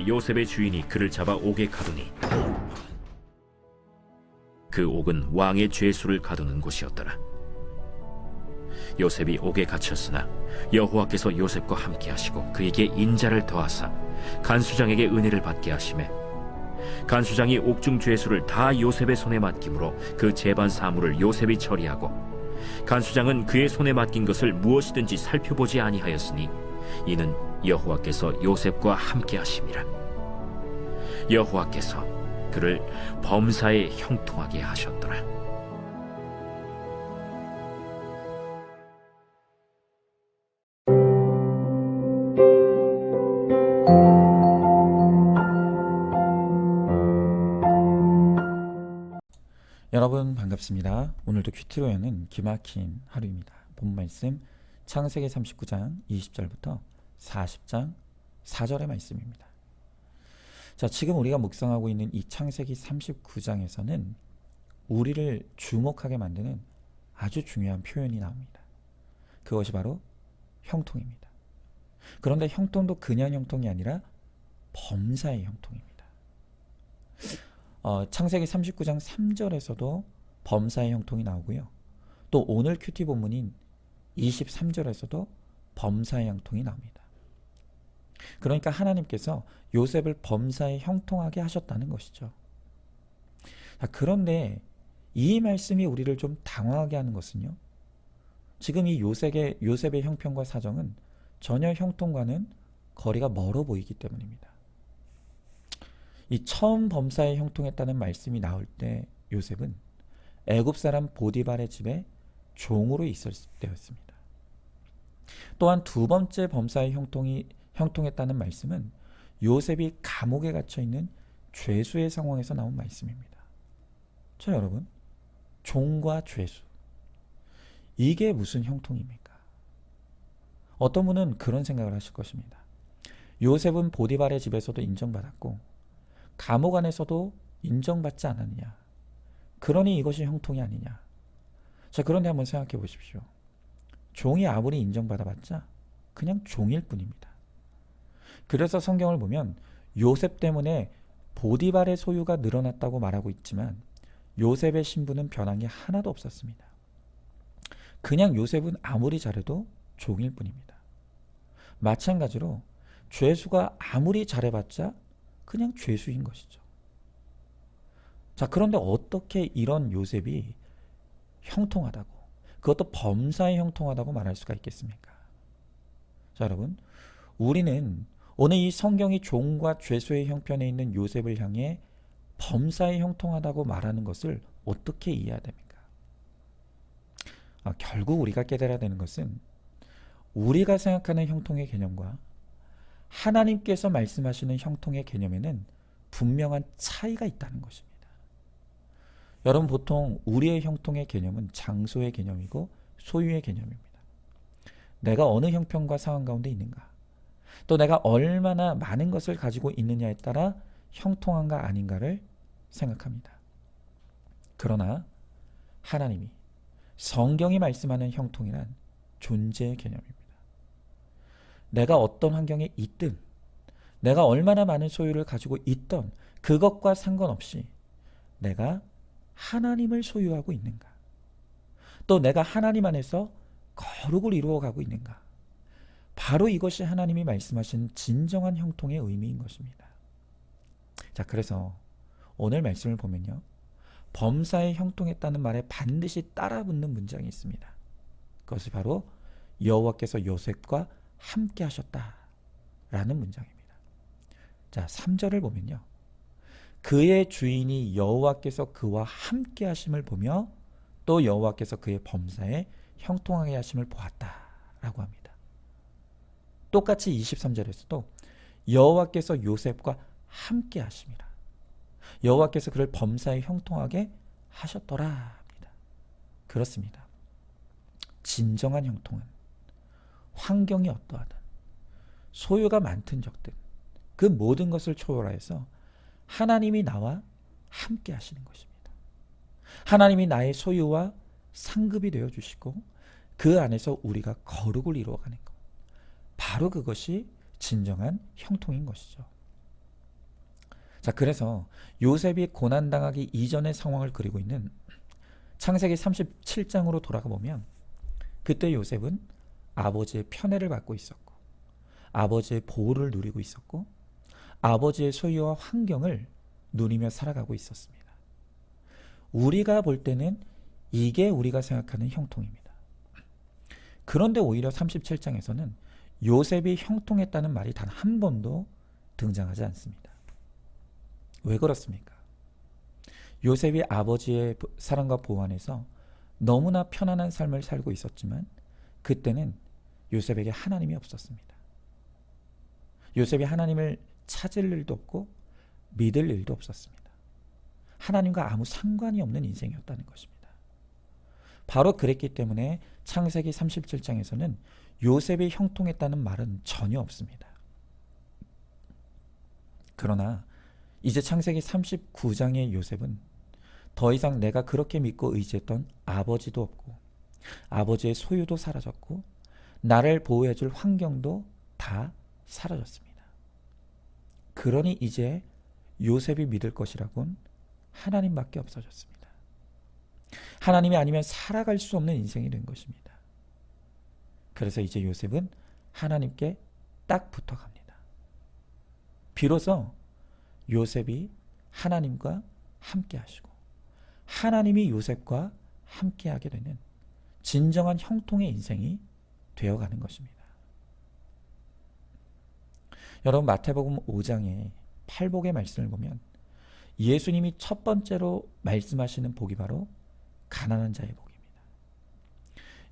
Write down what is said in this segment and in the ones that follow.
그때 요셉의 주인이 그를 잡아 옥에 가두니 그 옥은 왕의 죄수를 가두는 곳이었더라. 요셉이 옥에 갇혔으나 여호와께서 요셉과 함께 하시고 그에게 인자를 더하사 간수장에게 은혜를 받게 하시매 간수장이 옥중 죄수를 다 요셉의 손에 맡김으로 그 재반 사물을 요셉이 처리하고 간수장은 그의 손에 맡긴 것을 무엇이든지 살펴보지 아니하였으니 이는 여호와께서 요셉과 함께 하심이라. 여호와께서 그를 범사에 형통하게 하셨더라. 여러분 반갑습니다. 오늘도 큐티로 여는 기막힌 하루입니다. 본 말씀 창세기 39장 20절부터 40장 4절의 말씀입니다. 자, 지금 우리가 묵상하고 있는 이 창세기 39장에서는 우리를 주목하게 만드는 아주 중요한 표현이 나옵니다. 그것이 바로 형통입니다. 그런데 형통도 그냥 형통이 아니라 범사의 형통입니다. 창세기 39장 3절에서도 범사의 형통이 나오고요. 또 오늘 큐티 본문인 23절에서도 범사의 형통이 나옵니다. 그러니까 하나님께서 요셉을 범사에 형통하게 하셨다는 것이죠. 자, 그런데 이 말씀이 우리를 좀 당황하게 하는 것은요. 지금 이 요셉의 형편과 사정은 전혀 형통과는 거리가 멀어 보이기 때문입니다. 이 처음 범사에 형통했다는 말씀이 나올 때 요셉은 애굽 사람 보디발의 집에 종으로 있을 때였습니다. 또한 두 번째 범사에 형통했다는 말씀은 요셉이 감옥에 갇혀 있는 죄수의 상황에서 나온 말씀입니다. 자, 여러분, 종과 죄수, 이게 무슨 형통입니까? 어떤 분은 그런 생각을 하실 것입니다. 요셉은 보디발의 집에서도 인정받았고 감옥 안에서도 인정받지 않았느냐, 그러니 이것이 형통이 아니냐. 자, 그런데 한번 생각해 보십시오. 종이 아무리 인정받아봤자 그냥 종일 뿐입니다. 그래서 성경을 보면 요셉 때문에 보디발의 소유가 늘어났다고 말하고 있지만 요셉의 신분은 변한 게 하나도 없었습니다. 그냥 요셉은 아무리 잘해도 종일 뿐입니다. 마찬가지로 죄수가 아무리 잘해봤자 그냥 죄수인 것이죠. 자, 그런데 어떻게 이런 요셉이 형통하다고, 그것도 범사에 형통하다고 말할 수가 있겠습니까? 자, 여러분, 우리는 오늘 이 성경이 종과 죄수의 형편에 있는 요셉을 향해 범사에 형통하다고 말하는 것을 어떻게 이해해야 됩니까? 결국 우리가 깨달아야 되는 것은 우리가 생각하는 형통의 개념과 하나님께서 말씀하시는 형통의 개념에는 분명한 차이가 있다는 것입니다. 여러분, 보통 우리의 형통의 개념은 장소의 개념이고 소유의 개념입니다. 내가 어느 형편과 상황 가운데 있는가, 또 내가 얼마나 많은 것을 가지고 있느냐에 따라 형통한가 아닌가를 생각합니다. 그러나 하나님이, 성경이 말씀하는 형통이란 존재의 개념입니다. 내가 어떤 환경에 있든, 내가 얼마나 많은 소유를 가지고 있던 그것과 상관없이 내가 하나님을 소유하고 있는가, 또 내가 하나님 안에서 거룩을 이루어가고 있는가, 바로 이것이 하나님이 말씀하신 진정한 형통의 의미인 것입니다. 자, 그래서 오늘 말씀을 보면요, 범사에 형통했다는 말에 반드시 따라붙는 문장이 있습니다. 그것이 바로 여호와께서 요셉과 함께 하셨다라는 문장입니다. 자, 3절을 보면요, 그의 주인이 여호와께서 그와 함께 하심을 보며 또 여호와께서 그의 범사에 형통하게 하심을 보았다라고 합니다. 똑같이 23절에서도 여호와께서 요셉과 함께 하심이라, 여호와께서 그를 범사에 형통하게 하셨더라 합니다. 그렇습니다. 진정한 형통은 환경이 어떠하든, 소유가 많든 적든 그 모든 것을 초월하여서 하나님이 나와 함께 하시는 것입니다. 하나님이 나의 소유와 상급이 되어주시고 그 안에서 우리가 거룩을 이루어가는 것, 바로 그것이 진정한 형통인 것이죠. 자, 그래서 요셉이 고난당하기 이전의 상황을 그리고 있는 창세기 37장으로 돌아가 보면 그때 요셉은 아버지의 편애를 받고 있었고 아버지의 보호를 누리고 있었고 아버지의 소유와 환경을 누리며 살아가고 있었습니다. 우리가 볼 때는 이게 우리가 생각하는 형통입니다. 그런데 오히려 37장에서는 요셉이 형통했다는 말이 단 한 번도 등장하지 않습니다. 왜 그렇습니까? 요셉이 아버지의 사랑과 보호 안에서 너무나 편안한 삶을 살고 있었지만 그때는 요셉에게 하나님이 없었습니다. 요셉이 하나님을 찾을 일도 없고 믿을 일도 없었습니다. 하나님과 아무 상관이 없는 인생이었다는 것입니다. 바로 그랬기 때문에 창세기 37장에서는 요셉이 형통했다는 말은 전혀 없습니다. 그러나 이제 창세기 39장의 요셉은 더 이상 내가 그렇게 믿고 의지했던 아버지도 없고 아버지의 소유도 사라졌고 나를 보호해줄 환경도 다 사라졌습니다. 그러니 이제 요셉이 믿을 것이라곤 하나님밖에 없어졌습니다. 하나님이 아니면 살아갈 수 없는 인생이 된 것입니다. 그래서 이제 요셉은 하나님께 딱 붙어갑니다. 비로소 요셉이 하나님과 함께 하시고 하나님이 요셉과 함께 하게 되는 진정한 형통의 인생이 되어가는 것입니다. 여러분, 마태복음 5장의 팔복의 말씀을 보면 예수님이 첫 번째로 말씀하시는 복이 바로 가난한 자의 복입니다.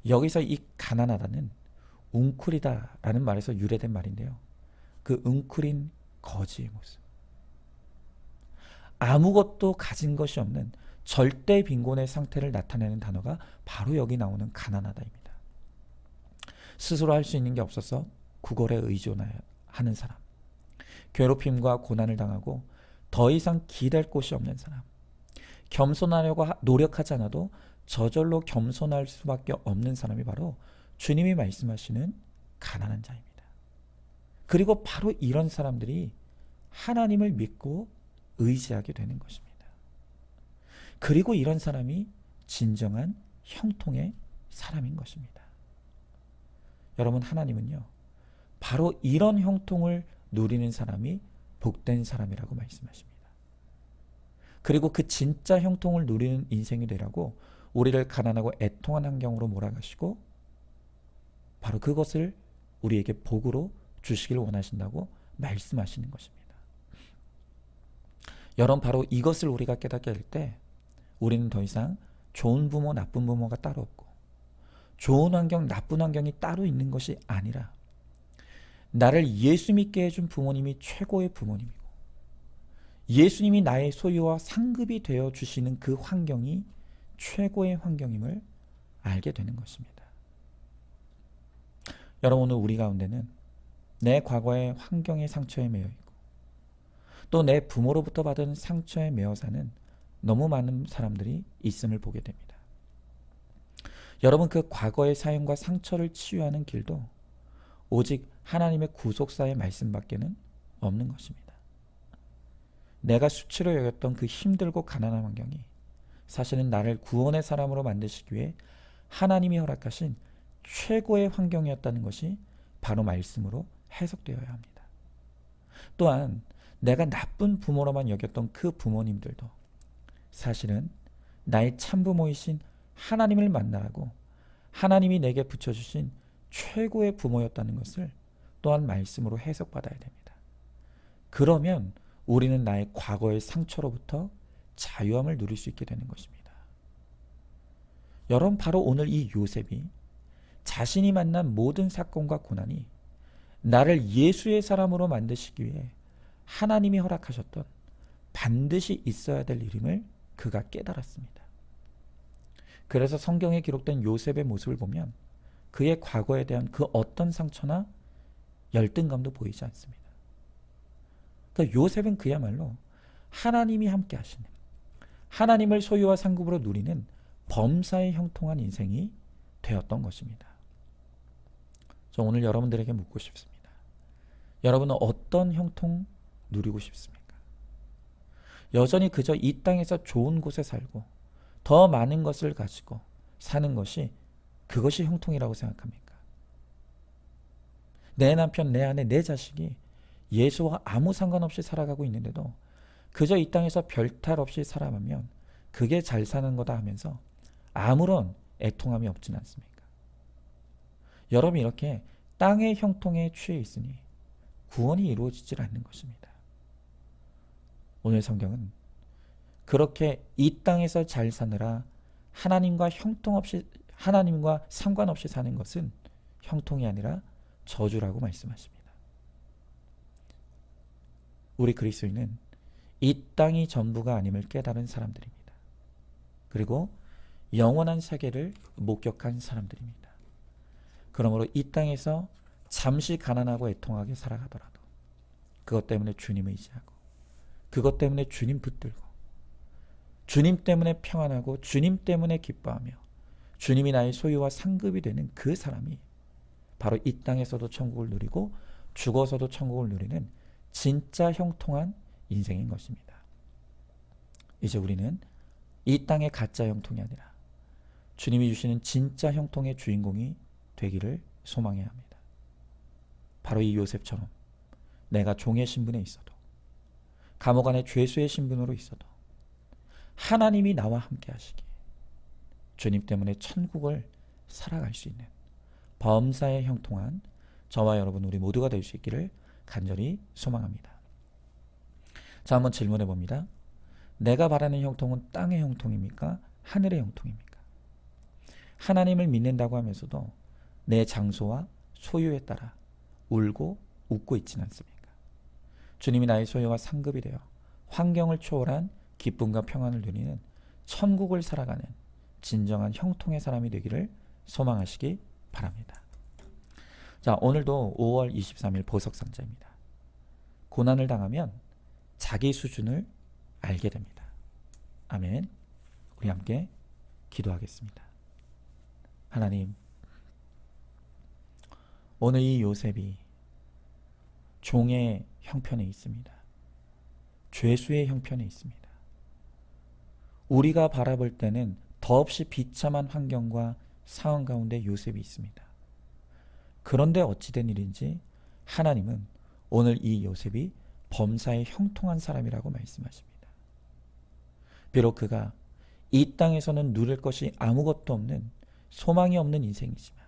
여기서 이 가난하다는 웅크리다라는 말에서 유래된 말인데요. 그 웅크린 거지의 모습, 아무것도 가진 것이 없는 절대 빈곤의 상태를 나타내는 단어가 바로 여기 나오는 가난하다입니다. 스스로 할 수 있는 게 없어서 구걸에 의존하는 사람, 괴롭힘과 고난을 당하고 더 이상 기댈 곳이 없는 사람, 겸손하려고 노력하지 않아도 저절로 겸손할 수밖에 없는 사람이 바로 주님이 말씀하시는 가난한 자입니다. 그리고 바로 이런 사람들이 하나님을 믿고 의지하게 되는 것입니다. 그리고 이런 사람이 진정한 형통의 사람인 것입니다. 여러분, 하나님은요, 바로 이런 형통을 누리는 사람이 복된 사람이라고 말씀하십니다. 그리고 그 진짜 형통을 누리는 인생이 되라고 우리를 가난하고 애통한 환경으로 몰아가시고 바로 그것을 우리에게 복으로 주시길 원하신다고 말씀하시는 것입니다. 여러분, 바로 이것을 우리가 깨닫게 될 때 우리는 더 이상 좋은 부모, 나쁜 부모가 따로 없고 좋은 환경, 나쁜 환경이 따로 있는 것이 아니라 나를 예수 믿게 해준 부모님이 최고의 부모님이고 예수님이 나의 소유와 상급이 되어 주시는 그 환경이 최고의 환경임을 알게 되는 것입니다. 여러분, 오늘 우리 가운데는 내 과거의 환경의 상처에 매여 있고 또 내 부모로부터 받은 상처에 매여 사는 너무 많은 사람들이 있음을 보게 됩니다. 여러분, 그 과거의 사연과 상처를 치유하는 길도 오직 하나님의 구속사의 말씀밖에는 없는 것입니다. 내가 수치로 여겼던 그 힘들고 가난한 환경이 사실은 나를 구원의 사람으로 만드시기 위해 하나님이 허락하신 최고의 환경이었다는 것이 바로 말씀으로 해석되어야 합니다. 또한 내가 나쁜 부모로만 여겼던 그 부모님들도 사실은 나의 참부모이신 하나님을 만나라고 하나님이 내게 붙여주신 최고의 부모였다는 것을 또한 말씀으로 해석받아야 됩니다. 그러면 우리는 나의 과거의 상처로부터 자유함을 누릴 수 있게 되는 것입니다. 여러분, 바로 오늘 이 요셉이 자신이 만난 모든 사건과 고난이 나를 예수의 사람으로 만드시기 위해 하나님이 허락하셨던 반드시 있어야 될 일임을 그가 깨달았습니다. 그래서 성경에 기록된 요셉의 모습을 보면 그의 과거에 대한 그 어떤 상처나 열등감도 보이지 않습니다. 그러니까 요셉은 그야말로 하나님이 함께 하시는, 하나님을 소유와 상급으로 누리는 범사에 형통한 인생이 되었던 것입니다. 저 오늘 여러분들에게 묻고 싶습니다. 여러분은 어떤 형통 누리고 싶습니까? 여전히 그저 이 땅에서 좋은 곳에 살고 더 많은 것을 가지고 사는 것이 그것이 형통이라고 생각합니까? 내 남편, 내 아내, 내 자식이 예수와 아무 상관없이 살아가고 있는데도 그저 이 땅에서 별탈 없이 살아가면 그게 잘 사는 거다 하면서 아무런 애통함이 없지는 않습니까? 여러분, 이렇게 땅의 형통에 취해 있으니 구원이 이루어지질 않는 것입니다. 오늘 성경은 그렇게 이 땅에서 잘 사느라 하나님과 상관없이 사는 것은 형통이 아니라 저주라고 말씀하십니다. 우리 그리스도인은 이 땅이 전부가 아님을 깨달은 사람들입니다. 그리고 영원한 세계를 목격한 사람들입니다. 그러므로 이 땅에서 잠시 가난하고 애통하게 살아가더라도 그것 때문에 주님을 의지하고 그것 때문에 주님 붙들고 주님 때문에 평안하고 주님 때문에 기뻐하며 주님이 나의 소유와 상급이 되는 그 사람이 바로 이 땅에서도 천국을 누리고 죽어서도 천국을 누리는 진짜 형통한 인생인 것입니다. 이제 우리는 이 땅의 가짜 형통이 아니라 주님이 주시는 진짜 형통의 주인공이 되기를 소망해야 합니다. 바로 이 요셉처럼 내가 종의 신분에 있어도 감옥 안에 죄수의 신분으로 있어도 하나님이 나와 함께 하시기에 주님 때문에 천국을 살아갈 수 있는 범사에 형통한 저와 여러분 우리 모두가 될 수 있기를 간절히 소망합니다. 자, 한번 질문해 봅니다. 내가 바라는 형통은 땅의 형통입니까? 하늘의 형통입니까? 하나님을 믿는다고 하면서도 내 장소와 소유에 따라 울고 웃고 있지는 않습니까? 주님이 나의 소유와 상급이 되어 환경을 초월한 기쁨과 평안을 누리는 천국을 살아가는 진정한 형통의 사람이 되기를 소망하시기 바랍니다. 자, 오늘도 5월 23일 보석상자입니다. 고난을 당하면 자기 수준을 알게 됩니다. 아멘. 우리 함께 기도하겠습니다. 하나님, 오늘 이 요셉이 종의 형편에 있습니다. 죄수의 형편에 있습니다. 우리가 바라볼 때는 더없이 비참한 환경과 상황 가운데 요셉이 있습니다. 그런데 어찌된 일인지 하나님은 오늘 이 요셉이 범사에 형통한 사람이라고 말씀하십니다. 비록 그가 이 땅에서는 누릴 것이 아무것도 없는 소망이 없는 인생이지만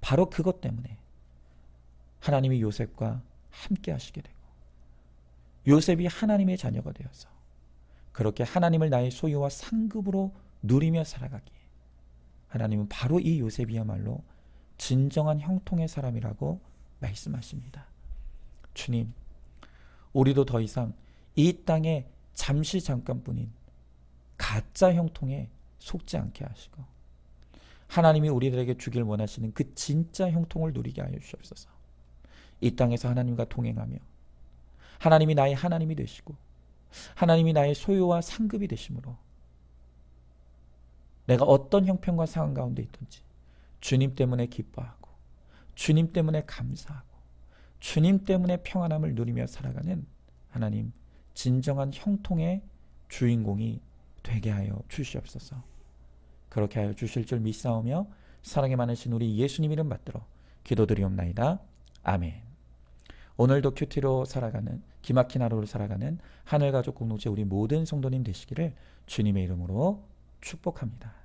바로 그것 때문에 하나님이 요셉과 함께 하시게 되고 요셉이 하나님의 자녀가 되어서 그렇게 하나님을 나의 소유와 상급으로 누리며 살아가기에 하나님은 바로 이 요셉이야말로 진정한 형통의 사람이라고 말씀하십니다. 주님, 우리도 더 이상 이 땅에 잠시 잠깐뿐인 가짜 형통에 속지 않게 하시고 하나님이 우리들에게 주길 원하시는 그 진짜 형통을 누리게 하여 주옵소서. 이 땅에서 하나님과 동행하며 하나님이 나의 하나님이 되시고 하나님이 나의 소유와 상급이 되심으로 내가 어떤 형편과 상황 가운데 있든지 주님 때문에 기뻐하고 주님 때문에 감사하고 주님 때문에 평안함을 누리며 살아가는 하나님 진정한 형통의 주인공이 되게 하여 주시옵소서. 그렇게 하여 주실 줄 믿사오며 사랑이 많으신 우리 예수님 이름 받들어 기도드리옵나이다. 아멘. 오늘도 큐티로 살아가는 기막힌 하루를 살아가는 하늘가족 공동체 우리 모든 성도님 되시기를 주님의 이름으로 축복합니다.